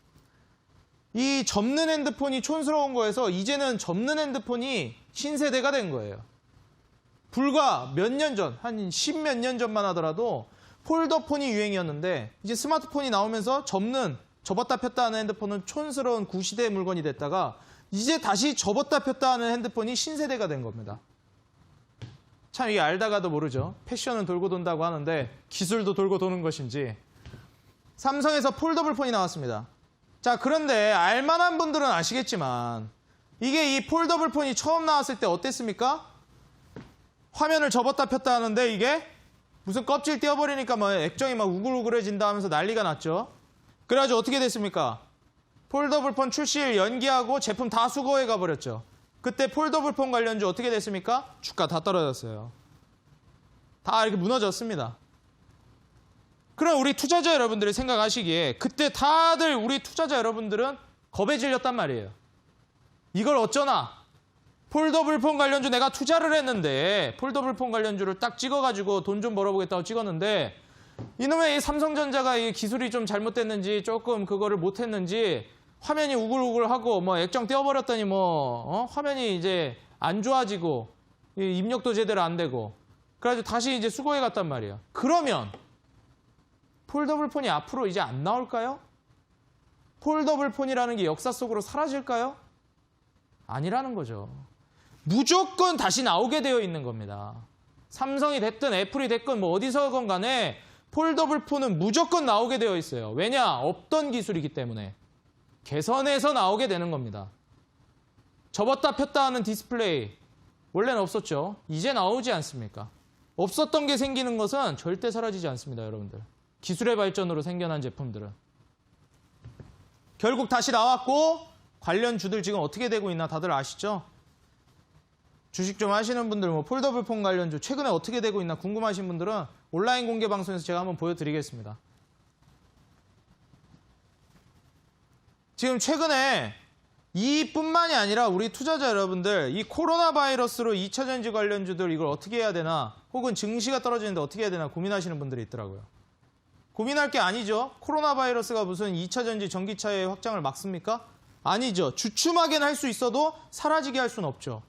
이 접는 핸드폰이 촌스러운 거에서 이제는 접는 핸드폰이 신세대가 된 거예요. 불과 몇 년 전, 한 10몇 년 전만 하더라도 폴더폰이 유행이었는데 이제 스마트폰이 나오면서 접었다 폈다 하는 핸드폰은 촌스러운 구시대의 물건이 됐다가 이제 다시 접었다 폈다 하는 핸드폰이 신세대가 된 겁니다. 참 이게 알다가도 모르죠. 패션은 돌고 돈다고 하는데 기술도 돌고 도는 것인지. 삼성에서 폴더블 폰이 나왔습니다. 자, 그런데 알만한 분들은 아시겠지만 이게 이 폴더블 폰이 처음 나왔을 때 어땠습니까? 화면을 접었다 폈다 하는데 이게 무슨 껍질 떼어버리니까 뭐 액정이 막 우글우글해진다 하면서 난리가 났죠. 그래가지고 어떻게 됐습니까? 폴더블 폰 출시를 연기하고 제품 다 수거해 가버렸죠. 그때 폴더블 폰 관련주 어떻게 됐습니까? 주가 다 떨어졌어요. 다 이렇게 무너졌습니다. 그럼 우리 투자자 여러분들이 생각하시기에 그때 다들 우리 투자자 여러분들은 겁에 질렸단 말이에요. 이걸 어쩌나? 폴더블 폰 관련주 내가 투자를 했는데 폴더블 폰 관련주를 딱 찍어가지고 돈 좀 벌어보겠다고 찍었는데 이놈의 이 삼성전자가 이 기술이 좀 잘못됐는지 조금 그거를 못했는지 화면이 우글우글하고 뭐 액정 떼어버렸더니 화면이 이제 안 좋아지고 입력도 제대로 안 되고 그래가지고 다시 이제 수거해 갔단 말이에요. 그러면 폴더블 폰이 앞으로 이제 안 나올까요? 폴더블 폰이라는 게 역사 속으로 사라질까요? 아니라는 거죠. 무조건 다시 나오게 되어 있는 겁니다. 삼성이 됐든 애플이 됐든 뭐 어디서건 간에 폴더블 폰은 무조건 나오게 되어 있어요. 왜냐? 없던 기술이기 때문에. 개선해서 나오게 되는 겁니다. 접었다 폈다 하는 디스플레이 원래는 없었죠. 이제 나오지 않습니까? 없었던 게 생기는 것은 절대 사라지지 않습니다, 여러분들. 기술의 발전으로 생겨난 제품들은. 결국 다시 나왔고 관련 주들 지금 어떻게 되고 있나 다들 아시죠? 주식 좀 하시는 분들, 뭐 폴더블 폰 관련주 최근에 어떻게 되고 있나 궁금하신 분들은 온라인 공개 방송에서 제가 한번 보여드리겠습니다. 지금 최근에 이뿐만이 아니라 우리 투자자 여러분들 이 코로나 바이러스로 2차 전지 관련주들 이걸 어떻게 해야 되나 혹은 증시가 떨어지는데 어떻게 해야 되나 고민하시는 분들이 있더라고요. 고민할 게 아니죠. 코로나 바이러스가 무슨 2차 전지 전기차의 확장을 막습니까? 아니죠. 주춤하게는 할 수 있어도 사라지게 할 수는 없죠.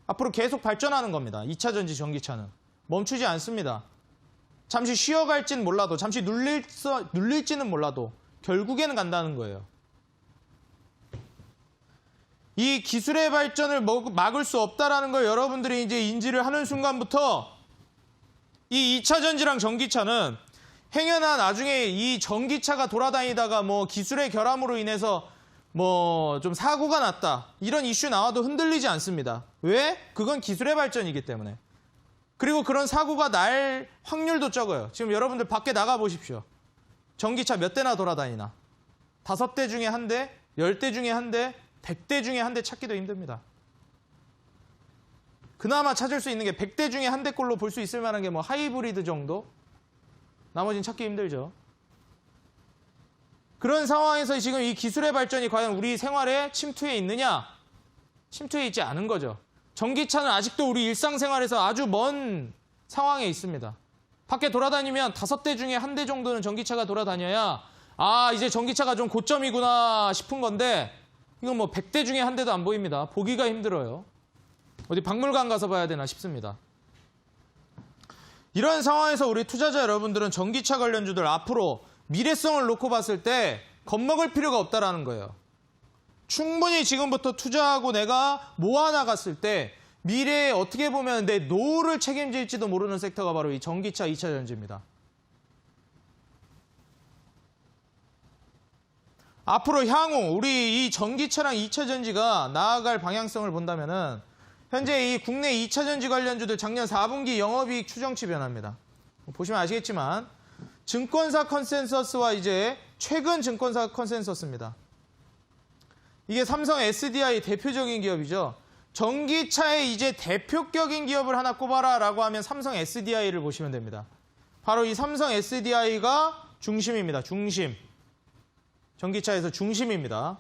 앞으로 계속 발전하는 겁니다. 2차 전지 전기차는. 멈추지 않습니다. 잠시 쉬어갈지는 몰라도 잠시 눌릴지는 몰라도 결국에는 간다는 거예요. 이 기술의 발전을 막을 수 없다라는 걸 여러분들이 이제 인지를 하는 순간부터 이 2차 전지랑 전기차는 행여나 나중에 이 전기차가 돌아다니다가 뭐 기술의 결함으로 인해서 뭐 좀 사고가 났다. 이런 이슈 나와도 흔들리지 않습니다. 왜? 그건 기술의 발전이기 때문에. 그리고 그런 사고가 날 확률도 적어요. 지금 여러분들 밖에 나가 보십시오. 전기차 몇 대나 돌아다니나. 5대 중에 1대, 10대 중에 1대, 100대 중에 1대 찾기도 힘듭니다. 그나마 찾을 수 있는 게 100대 중에 1대꼴로 볼 수 있을 만한 게 뭐 하이브리드 정도? 나머지는 찾기 힘들죠. 그런 상황에서 지금 이 기술의 발전이 과연 우리 생활에 침투해 있느냐? 침투해 있지 않은 거죠. 전기차는 아직도 우리 일상생활에서 아주 먼 상황에 있습니다. 밖에 돌아다니면 5대 중에 1대 정도는 전기차가 돌아다녀야 아, 이제 전기차가 좀 고점이구나 싶은 건데 이건 뭐 100대 중에 1대도 안 보입니다. 보기가 힘들어요. 어디 박물관 가서 봐야 되나 싶습니다. 이런 상황에서 우리 투자자 여러분들은 전기차 관련주들 앞으로 미래성을 놓고 봤을 때 겁먹을 필요가 없다라는 거예요. 충분히 지금부터 투자하고 내가 모아나갔을 때 미래에 어떻게 보면 내 노후를 책임질지도 모르는 섹터가 바로 이 전기차 2차 전지입니다. 앞으로 향후 우리 이 전기차랑 2차 전지가 나아갈 방향성을 본다면은 현재 이 국내 2차 전지 관련주들 작년 4분기 영업이익 추정치 변화입니다. 보시면 아시겠지만 증권사 컨센서스와 이제 최근 증권사 컨센서스입니다. 이게 삼성 SDI 대표적인 기업이죠. 전기차의 이제 대표격인 기업을 하나 꼽아라라고 하면 삼성 SDI를 보시면 됩니다. 바로 이 삼성 SDI가 중심입니다. 중심. 전기차에서 중심입니다.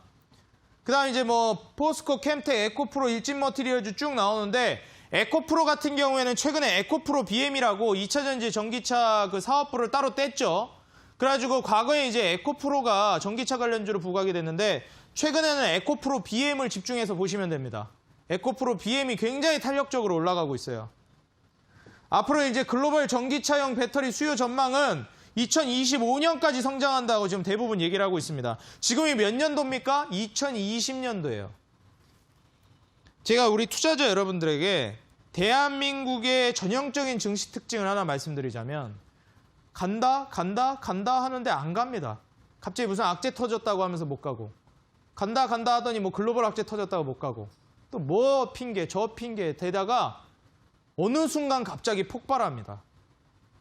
그 다음 이제 뭐 포스코, 캠텍, 에코프로, 일진머티리얼즈 쭉 나오는데 에코프로 같은 경우에는 최근에 에코프로 BM이라고 2차 전지 전기차 그 사업부를 따로 뗐죠. 그래가지고 과거에 이제 에코프로가 전기차 관련주로 부각이 됐는데 최근에는 에코프로 BM을 집중해서 보시면 됩니다. 에코프로 BM이 굉장히 탄력적으로 올라가고 있어요. 앞으로 이제 글로벌 전기차용 배터리 수요 전망은 2025년까지 성장한다고 지금 대부분 얘기를 하고 있습니다. 지금이 몇 년도입니까? 2020년도예요. 제가 우리 투자자 여러분들에게 대한민국의 전형적인 증시 특징을 하나 말씀드리자면 간다 하는데 안 갑니다. 갑자기 무슨 악재 터졌다고 하면서 못 가고 간다 하더니 뭐 글로벌 악재 터졌다고 못 가고 또 뭐 핑계 저 핑계 대다가 어느 순간 갑자기 폭발합니다.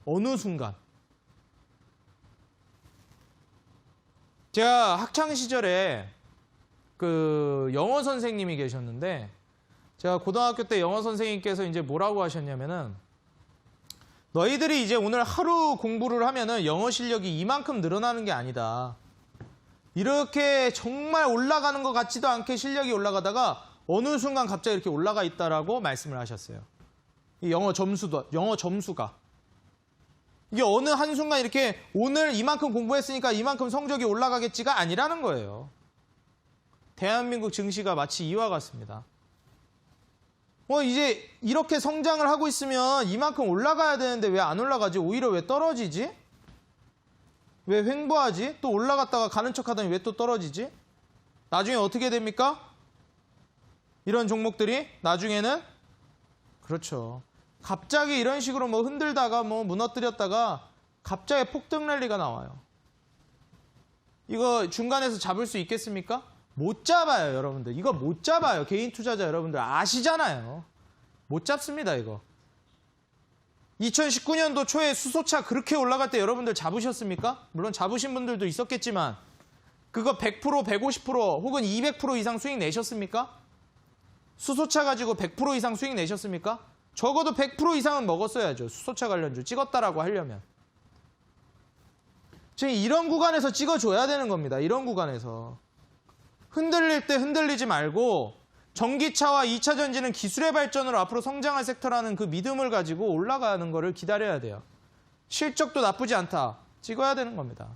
어느 순간. 제가 학창 시절에 그 영어 선생님이 계셨는데 제가 고등학교 때 영어 선생님께서 이제 뭐라고 하셨냐면은 너희들이 이제 오늘 하루 공부를 하면은 영어 실력이 이만큼 늘어나는 게 아니다. 이렇게 정말 올라가는 것 같지도 않게 실력이 올라가다가 어느 순간 갑자기 이렇게 올라가 있다라고 말씀을 하셨어요. 이 영어 점수가. 이게 어느 한순간 이렇게 오늘 이만큼 공부했으니까 이만큼 성적이 올라가겠지가 아니라는 거예요. 대한민국 증시가 마치 이와 같습니다. 이제 이렇게 성장을 하고 있으면 이만큼 올라가야 되는데 왜 안 올라가지? 오히려 왜 떨어지지? 왜 횡보하지? 또 올라갔다가 가는 척 하더니 왜 또 떨어지지? 나중에 어떻게 됩니까? 이런 종목들이 나중에는 그렇죠. 갑자기 이런 식으로 뭐 흔들다가 뭐 무너뜨렸다가 갑자기 폭등 랠리가 나와요. 이거 중간에서 잡을 수 있겠습니까? 못 잡아요, 여러분들. 이거 못 잡아요. 개인 투자자 여러분들 아시잖아요. 못 잡습니다, 이거. 2019년도 초에 수소차 그렇게 올라갈 때 여러분들 잡으셨습니까? 물론 잡으신 분들도 있었겠지만 그거 100%, 150% 혹은 200% 이상 수익 내셨습니까? 수소차 가지고 100% 이상 수익 내셨습니까? 적어도 100% 이상은 먹었어야죠. 수소차 관련주 찍었다라고 하려면. 지금 이런 구간에서 찍어줘야 되는 겁니다. 이런 구간에서. 흔들릴 때 흔들리지 말고 전기차와 2차 전지는 기술의 발전으로 앞으로 성장할 섹터라는 그 믿음을 가지고 올라가는 거를 기다려야 돼요. 실적도 나쁘지 않다. 찍어야 되는 겁니다.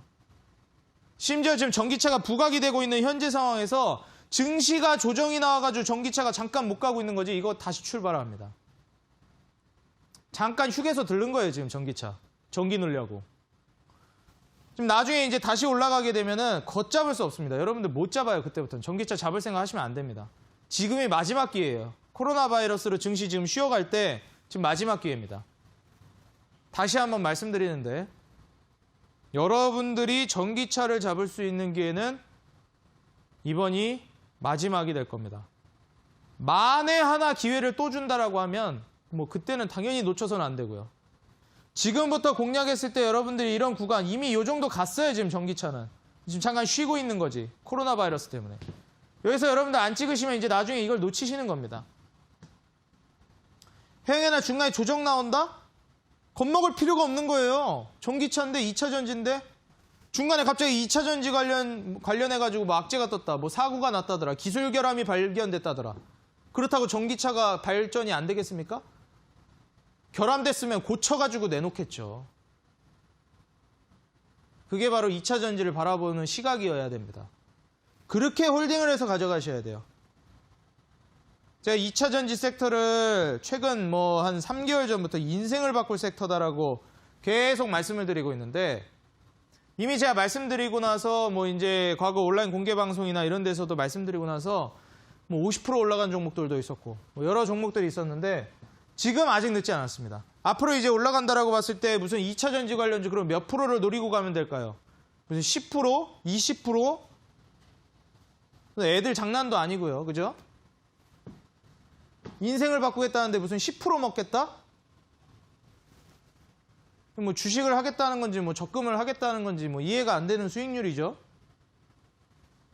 심지어 지금 전기차가 부각이 되고 있는 현재 상황에서 증시가 조정이 나와가지고 전기차가 잠깐 못 가고 있는 거지 이거 다시 출발합니다. 잠깐 휴게소 들른 거예요, 지금 전기차. 전기 넣으려고. 지금 나중에 이제 다시 올라가게 되면은 걷잡을 수 없습니다. 여러분들 못 잡아요, 그때부터는. 전기차 잡을 생각 하시면 안 됩니다. 지금이 마지막 기회예요. 코로나 바이러스로 증시 지금 쉬어갈 때 지금 마지막 기회입니다. 다시 한번 말씀드리는데 여러분들이 전기차를 잡을 수 있는 기회는 이번이 마지막이 될 겁니다. 만에 하나 기회를 또 준다라고 하면 뭐 그때는 당연히 놓쳐서는 안 되고요. 지금부터 공략했을 때 여러분들이 이런 구간 이미 요 정도 갔어요. 지금 전기차는. 지금 잠깐 쉬고 있는 거지. 코로나 바이러스 때문에. 여기서 여러분들 안 찍으시면 이제 나중에 이걸 놓치시는 겁니다. 해외나 중간에 조정 나온다? 겁먹을 필요가 없는 거예요. 전기차인데 2차 전지인데 중간에 갑자기 2차 전지 관련해가지고 뭐 악재가 떴다. 뭐 사고가 났다더라. 기술 결함이 발견됐다더라. 그렇다고 전기차가 발전이 안 되겠습니까? 결함됐으면 고쳐가지고 내놓겠죠. 그게 바로 2차 전지를 바라보는 시각이어야 됩니다. 그렇게 홀딩을 해서 가져가셔야 돼요. 제가 2차 전지 섹터를 최근 뭐 한 3개월 전부터 인생을 바꿀 섹터다라고 계속 말씀을 드리고 있는데 이미 제가 말씀드리고 나서 뭐 이제 과거 온라인 공개 방송이나 이런 데서도 말씀드리고 나서 뭐 50% 올라간 종목들도 있었고 뭐 여러 종목들이 있었는데 지금 아직 늦지 않았습니다. 앞으로 이제 올라간다라고 봤을 때 무슨 2차 전지 관련주 그럼 몇 프로를 노리고 가면 될까요? 무슨 10%? 20%? 애들 장난도 아니고요. 그죠? 인생을 바꾸겠다는데 무슨 10% 먹겠다? 뭐 주식을 하겠다는 건지 뭐 적금을 하겠다는 건지 뭐 이해가 안 되는 수익률이죠.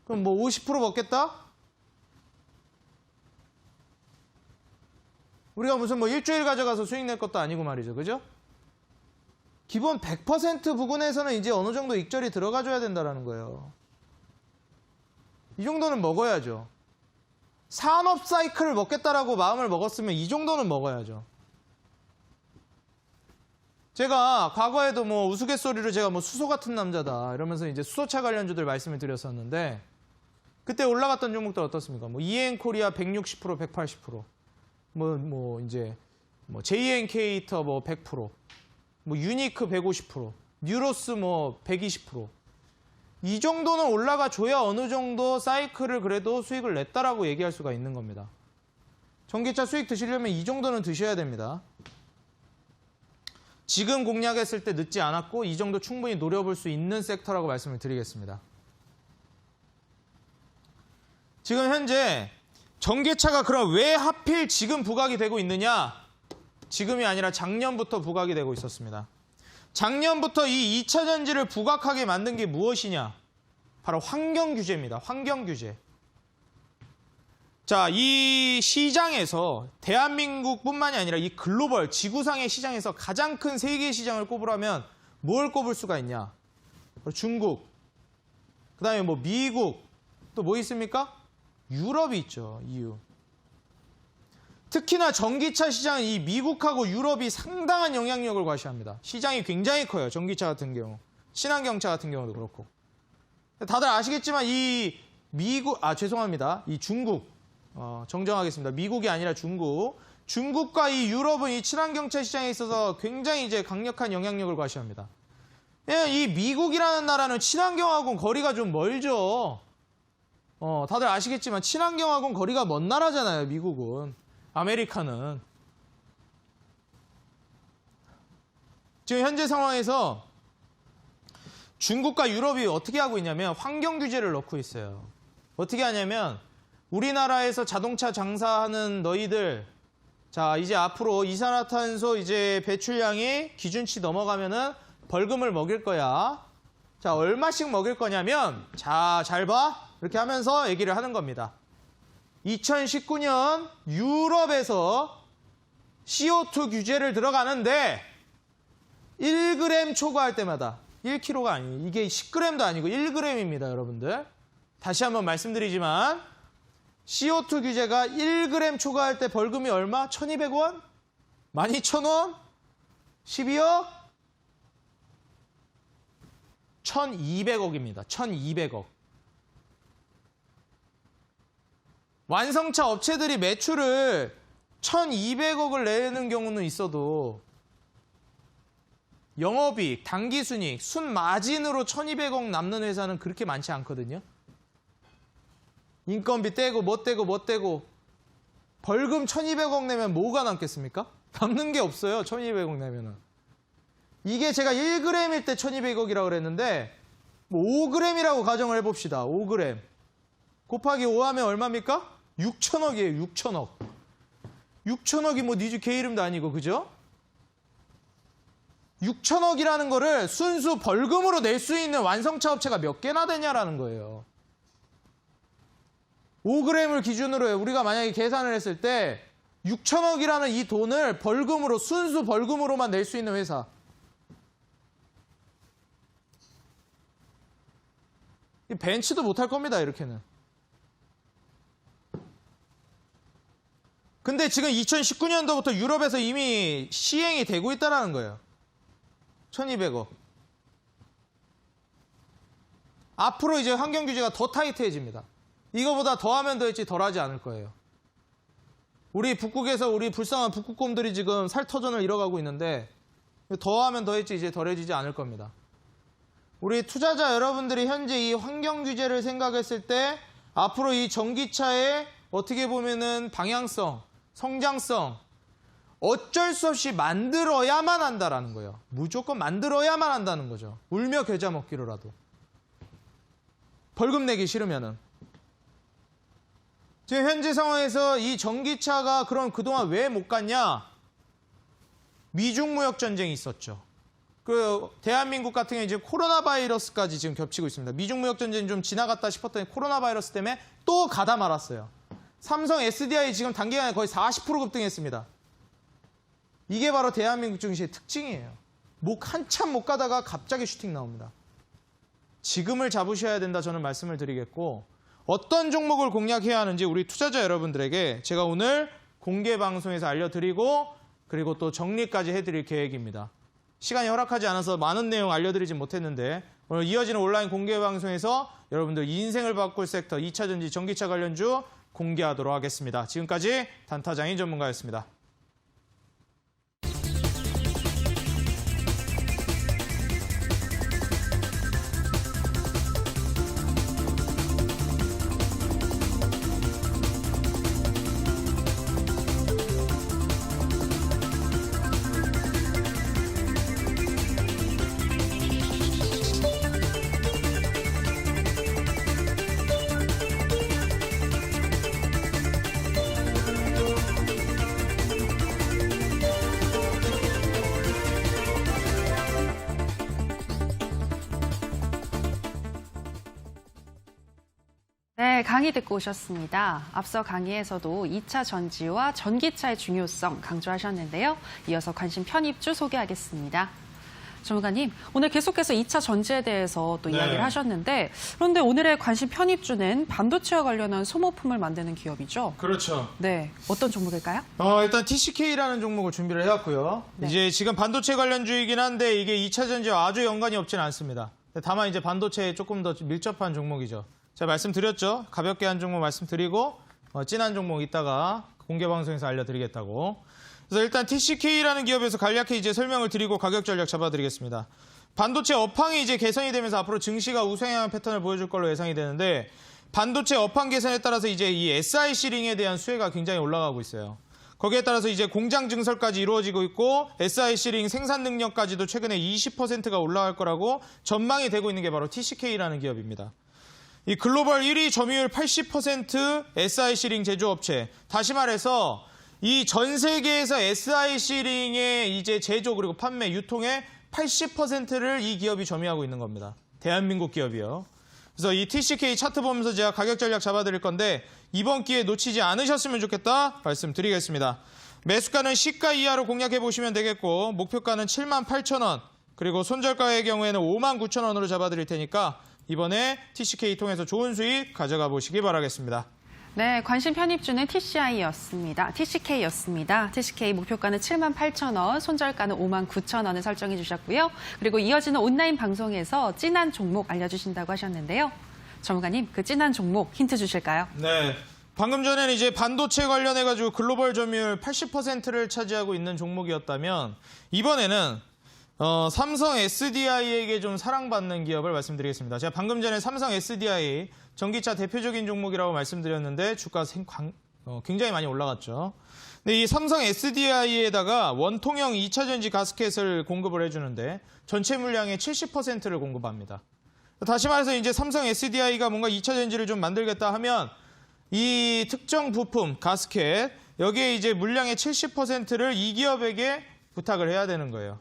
그럼 뭐 50% 먹겠다? 우리가 무슨 뭐 일주일 가져가서 수익 낼 것도 아니고 말이죠. 그죠? 기본 100% 부근에서는 이제 어느 정도 익절이 들어가줘야 된다는 거예요. 이 정도는 먹어야죠. 산업 사이클을 먹겠다라고 마음을 먹었으면 이 정도는 먹어야죠. 제가 과거에도 뭐 우스갯소리로 제가 뭐 수소 같은 남자다 이러면서 이제 수소차 관련주들 말씀을 드렸었는데 그때 올라갔던 종목들 어떻습니까? 뭐 EN코리아 160%, 180%. 뭐 이제 뭐 JN케이터 뭐 100%, 뭐 유니크 150%, 뉴로스 뭐 120%. 이 정도는 올라가 줘야 어느 정도 사이클을 그래도 수익을 냈다라고 얘기할 수가 있는 겁니다. 전기차 수익 드시려면 이 정도는 드셔야 됩니다. 지금 공략했을 때 늦지 않았고 이 정도 충분히 노려볼 수 있는 섹터라고 말씀을 드리겠습니다. 지금 현재 전기차가 그럼 왜 하필 지금 부각이 되고 있느냐? 지금이 아니라 작년부터 부각이 되고 있었습니다. 작년부터 이 2차 전지를 부각하게 만든 게 무엇이냐? 바로 환경 규제입니다. 환경 규제. 자, 이 시장에서 대한민국뿐만이 아니라 이 글로벌 지구상의 시장에서 가장 큰 세계 시장을 꼽으라면 뭘 꼽을 수가 있냐? 바로 중국, 그 다음에 뭐 미국, 또 뭐 있습니까? 유럽이 있죠. EU. 특히나 전기차 시장은 이 미국하고 유럽이 상당한 영향력을 과시합니다. 시장이 굉장히 커요. 전기차 같은 경우. 친환경차 같은 경우도 그렇고. 다들 아시겠지만 이 미국, 죄송합니다. 이 중국. 정정하겠습니다. 미국이 아니라 중국. 중국과 이 유럽은 이 친환경차 시장에 있어서 굉장히 이제 강력한 영향력을 과시합니다. 이 미국이라는 나라는 친환경하고는 거리가 좀 멀죠. 다들 아시겠지만 친환경하고는 거리가 먼 나라잖아요. 미국은. 아메리카는. 지금 현재 상황에서 중국과 유럽이 어떻게 하고 있냐면 환경 규제를 넣고 있어요. 어떻게 하냐면 우리나라에서 자동차 장사하는 너희들 자 이제 앞으로 이산화탄소 이제 배출량이 기준치 넘어가면은 벌금을 먹일 거야. 자 얼마씩 먹일 거냐면 자 잘 봐. 이렇게 하면서 얘기를 하는 겁니다. 2019년 유럽에서 CO2 규제를 들어가는데 1g 초과할 때마다 1kg가 아니에요. 이게 10g도 아니고 1g입니다. 여러분들. 다시 한번 말씀드리지만 CO2 규제가 1g 초과할 때 벌금이 얼마? 1,200원? 12,000원? 12억? 1,200억입니다. 1,200억. 완성차 업체들이 매출을 1,200억을 내는 경우는 있어도 영업이익, 당기순이익, 순마진으로 1,200억 남는 회사는 그렇게 많지 않거든요. 인건비 떼고 뭐 떼고 벌금 1,200억 내면 뭐가 남겠습니까? 남는 게 없어요. 1,200억 내면은. 이게 제가 1g일 때 1,200억이라고 그랬는데 뭐 5g이라고 가정을 해봅시다. 5g. 곱하기 5 하면 얼마입니까? 6천억이에요. 6천억. 6천억이 뭐 니즈 개 이름도 아니고, 그죠? 6천억이라는 거를 순수 벌금으로 낼 수 있는 완성차 업체가 몇 개나 되냐라는 거예요. 5g을 기준으로 우리가 만약에 계산을 했을 때 6천억이라는 이 돈을 벌금으로, 순수 벌금으로만 낼 수 있는 회사. 이 벤츠도 못할 겁니다, 이렇게는. 근데 지금 2019년도부터 유럽에서 이미 시행이 되고 있다는 거예요. 1200억. 앞으로 이제 환경 규제가 더 타이트해집니다. 이거보다 더하면 더했지 덜하지 않을 거예요. 우리 북극에서 우리 불쌍한 북극곰들이 지금 살터전을 잃어가고 있는데 더하면 더했지 이제 덜해지지 않을 겁니다. 우리 투자자 여러분들이 현재 이 환경 규제를 생각했을 때 앞으로 이 전기차의 어떻게 보면은 방향성, 성장성 어쩔 수 없이 만들어야만 한다라는 거예요. 무조건 만들어야만 한다는 거죠. 울며 겨자 먹기로라도. 벌금 내기 싫으면은. 지금 현재 상황에서 이 전기차가 그럼 그동안 왜 못 갔냐? 미중 무역 전쟁이 있었죠. 그 대한민국 같은 경우에 이제 코로나 바이러스까지 지금 겹치고 있습니다. 미중 무역 전쟁이 좀 지나갔다 싶었더니 코로나 바이러스 때문에 또 가다 말았어요. 삼성 SDI 지금 단기간에 거의 40% 급등했습니다. 이게 바로 대한민국 증시의 특징이에요. 한참 못 가다가 갑자기 슈팅 나옵니다. 지금을 잡으셔야 된다 저는 말씀을 드리겠고, 어떤 종목을 공략해야 하는지 우리 투자자 여러분들에게 제가 오늘 공개 방송에서 알려드리고 그리고 또 정리까지 해드릴 계획입니다. 시간이 허락하지 않아서 많은 내용 알려드리지 못했는데 오늘 이어지는 온라인 공개 방송에서 여러분들 인생을 바꿀 섹터 2차전지 전기차 관련주 공개하도록 하겠습니다. 지금까지 단타장인 전문가였습니다. 네, 강의 듣고 오셨습니다. 앞서 강의에서도 2차 전지와 전기차의 중요성 강조하셨는데요. 이어서 관심 편입주 소개하겠습니다. 전문가님, 오늘 계속해서 2차 전지에 대해서 또 이야기를 하셨는데, 그런데 오늘의 관심 편입주는 반도체와 관련한 소모품을 만드는 기업이죠? 그렇죠. 네, 어떤 종목일까요? 일단 TCK라는 종목을 준비를 해왔고요. 네. 이제 지금 반도체 관련주이긴 한데 이게 2차 전지와 아주 연관이 없지는 않습니다. 다만 이제 반도체에 조금 더 밀접한 종목이죠. 제가 말씀드렸죠. 가볍게 한 종목 말씀드리고 진한 종목 이따가 공개 방송에서 알려드리겠다고. 그래서 일단 TCK라는 기업에서 간략히 이제 설명을 드리고 가격 전략 잡아드리겠습니다. 반도체 업황이 이제 개선이 되면서 앞으로 증시가 우상향 패턴을 보여줄 걸로 예상이 되는데, 반도체 업황 개선에 따라서 이제 이 SiC 링에 대한 수혜가 굉장히 올라가고 있어요. 거기에 따라서 이제 공장 증설까지 이루어지고 있고 SiC 링 생산 능력까지도 최근에 20%가 올라갈 거라고 전망이 되고 있는 게 바로 TCK라는 기업입니다. 이 글로벌 1위 점유율 80% SiC 링 제조업체. 다시 말해서 이 전 세계에서 SiC 링의 이제 제조 그리고 판매, 유통의 80%를 이 기업이 점유하고 있는 겁니다. 대한민국 기업이요. 그래서 이 TCK 차트 보면서 제가 가격 전략 잡아드릴 건데 이번 기회에 놓치지 않으셨으면 좋겠다 말씀드리겠습니다. 매수가는 시가 이하로 공략해 보시면 되겠고, 목표가는 78,000원, 그리고 손절가의 경우에는 59,000원으로 잡아드릴 테니까 이번에 TCK 통해서 좋은 수익 가져가 보시기 바라겠습니다. 네, 관심 편입주는 TCK였습니다. TCK 목표가는 78,000원, 손절가는 59,000원을 설정해 주셨고요. 그리고 이어지는 온라인 방송에서 진한 종목 알려주신다고 하셨는데요. 전문가님, 그 진한 종목 힌트 주실까요? 네. 방금 전에는 이제 반도체 관련해가지고 글로벌 점유율 80%를 차지하고 있는 종목이었다면, 이번에는 삼성 SDI에게 좀 사랑받는 기업을 말씀드리겠습니다. 제가 방금 전에 삼성 SDI 전기차 대표적인 종목이라고 말씀드렸는데 주가 굉장히 많이 올라갔죠. 근데 이 삼성 SDI에다가 원통형 2차 전지 가스켓을 공급을 해주는데 전체 물량의 70%를 공급합니다. 다시 말해서 이제 삼성 SDI가 뭔가 2차 전지를 좀 만들겠다 하면 이 특정 부품, 가스켓, 여기에 이제 물량의 70%를 이 기업에게 부탁을 해야 되는 거예요.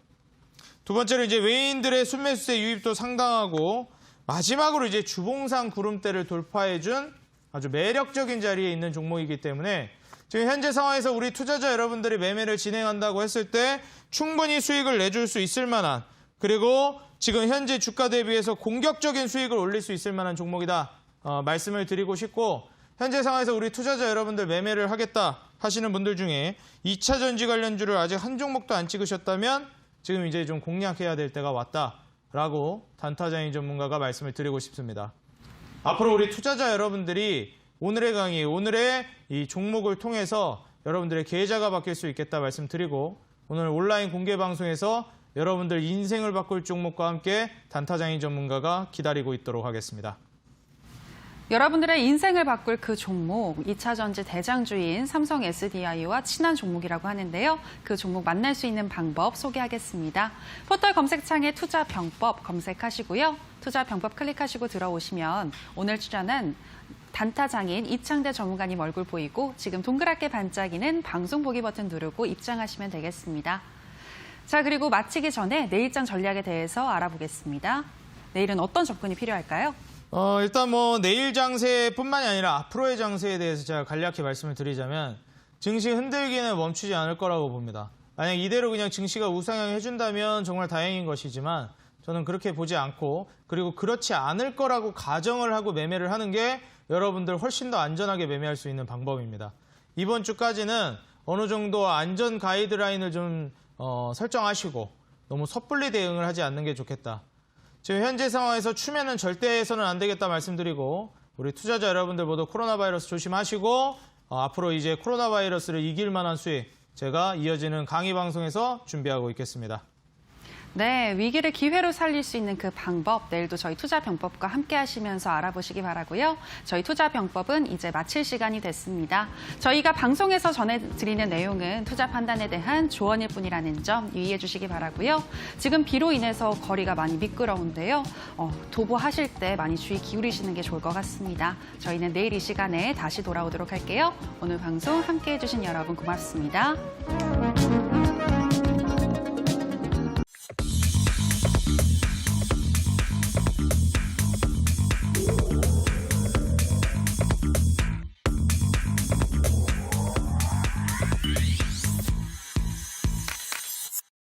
두 번째로 이제 외인들의 순매수세 유입도 상당하고 마지막으로 이제 주봉상 구름대를 돌파해준 아주 매력적인 자리에 있는 종목이기 때문에 지금 현재 상황에서 우리 투자자 여러분들이 매매를 진행한다고 했을 때 충분히 수익을 내줄 수 있을 만한 그리고 지금 현재 주가 대비해서 공격적인 수익을 올릴 수 있을 만한 종목이다 말씀을 드리고 싶고 현재 상황에서 우리 투자자 여러분들 매매를 하겠다 하시는 분들 중에 2차 전지 관련주를 아직 한 종목도 안 찍으셨다면 지금 이제 좀 공략해야 될 때가 왔다라고 단타장인 전문가가 말씀을 드리고 싶습니다. 앞으로 우리 투자자 여러분들이 오늘의 강의, 오늘의 이 종목을 통해서 여러분들의 계좌가 바뀔 수 있겠다 말씀드리고 오늘 온라인 공개 방송에서 여러분들 인생을 바꿀 종목과 함께 단타장인 전문가가 기다리고 있도록 하겠습니다. 여러분들의 인생을 바꿀 그 종목, 2차 전지 대장주인 삼성 SDI와 친한 종목이라고 하는데요. 그 종목 만날 수 있는 방법 소개하겠습니다. 포털 검색창에 투자병법 검색하시고요. 투자병법 클릭하시고 들어오시면 오늘 출연한 단타장인 이창대 전문가님 얼굴 보이고 지금 동그랗게 반짝이는 방송 보기 버튼 누르고 입장하시면 되겠습니다. 자, 그리고 마치기 전에 내일장 전략에 대해서 알아보겠습니다. 내일은 어떤 접근이 필요할까요? 일단 뭐 내일 장세뿐만이 아니라 앞으로의 장세에 대해서 제가 간략히 말씀을 드리자면 증시 흔들기는 멈추지 않을 거라고 봅니다. 만약 이대로 그냥 증시가 우상향 해준다면 정말 다행인 것이지만 저는 그렇게 보지 않고 그리고 그렇지 않을 거라고 가정을 하고 매매를 하는 게 여러분들 훨씬 더 안전하게 매매할 수 있는 방법입니다. 이번 주까지는 어느 정도 안전 가이드라인을 좀 설정하시고 너무 섣불리 대응을 하지 않는 게 좋겠다. 지금 현재 상황에서 추매는 절대 해서는 안 되겠다 말씀드리고 우리 투자자 여러분들 모두 코로나 바이러스 조심하시고 앞으로 이제 코로나 바이러스를 이길 만한 수익 제가 이어지는 강의 방송에서 준비하고 있겠습니다. 네, 위기를 기회로 살릴 수 있는 그 방법 내일도 저희 투자병법과 함께 하시면서 알아보시기 바라고요. 저희 투자병법은 이제 마칠 시간이 됐습니다. 저희가 방송에서 전해드리는 내용은 투자 판단에 대한 조언일 뿐이라는 점 유의해 주시기 바라고요. 지금 비로 인해서 거리가 많이 미끄러운데요. 도보하실 때 많이 주의 기울이시는 게 좋을 것 같습니다. 저희는 내일 이 시간에 다시 돌아오도록 할게요. 오늘 방송 함께해 주신 여러분 고맙습니다.